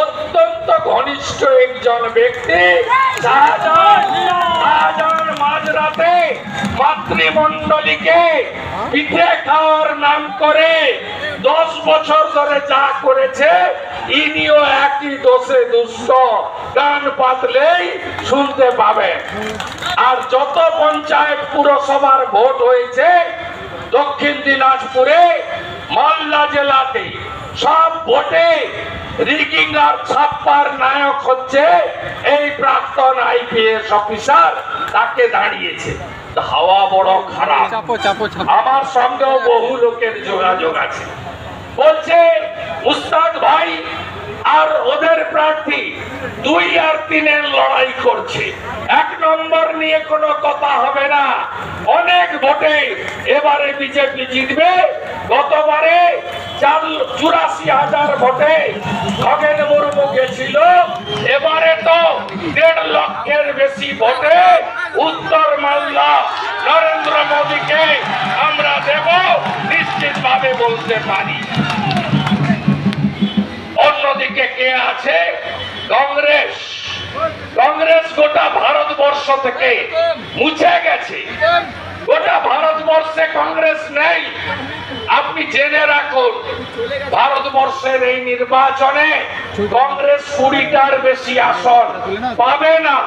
অত্যন্ত ঘনিষ্ঠ একজন ব্যক্তি শাহজাহান মাঝরাতে মাতৃমণ্ডলীকে পিঠে খাওয়ার নাম করে 10 বছর ধরে যা করেছে, ইনিও একই দোষে দুষ্ট, কান পাতলেই শুনতে পাবে। আর যত পঞ্চায়েত পুরসভার ভোট হয়েছে দক্ষিণ দিনাজপুরে, মালদা জেলাতে, সব ভোটে রিগিং আর ছাপ্পার নায়ক হচ্ছে এই প্রাক্তন আইপিএস অফিসার, তাকে দাঁড়িয়েছে। হাওয়া বড় খারাপ। আমার সঙ্গেও বহু লোকের যোগাযোগ আছে, বলছে মুস্তাক ভাই আর ওদের প্রার্থী 2 আর 3 লড়াই করছে, 1 নম্বর নিয়ে কোনো কথা হবে না, অনেক ভোটে এবারে বিজেপি জিতবে। গতবারে 84,000 ভোটে খগেন মুর্মু গেছিল, এবারে তো 1.5 লক্ষের বেশি ভোটে উত্তর মালদা নরেন্দ্র মোদীকে আমরা দেব, নিশ্চিতভাবে বলতে পারি। অন্যদিকে কে আছে? কংগ্রেস। কংগ্রেস গোটা ভারতবর্ষ থেকে মুছে গেছে, গোটা ভারতবর্ষে কংগ্রেস নেই। আপনি জেনে রাখুন, ভারতবর্ষের এই নির্বাচনে কংগ্রেস 20টার বেশি আসন পাবে না।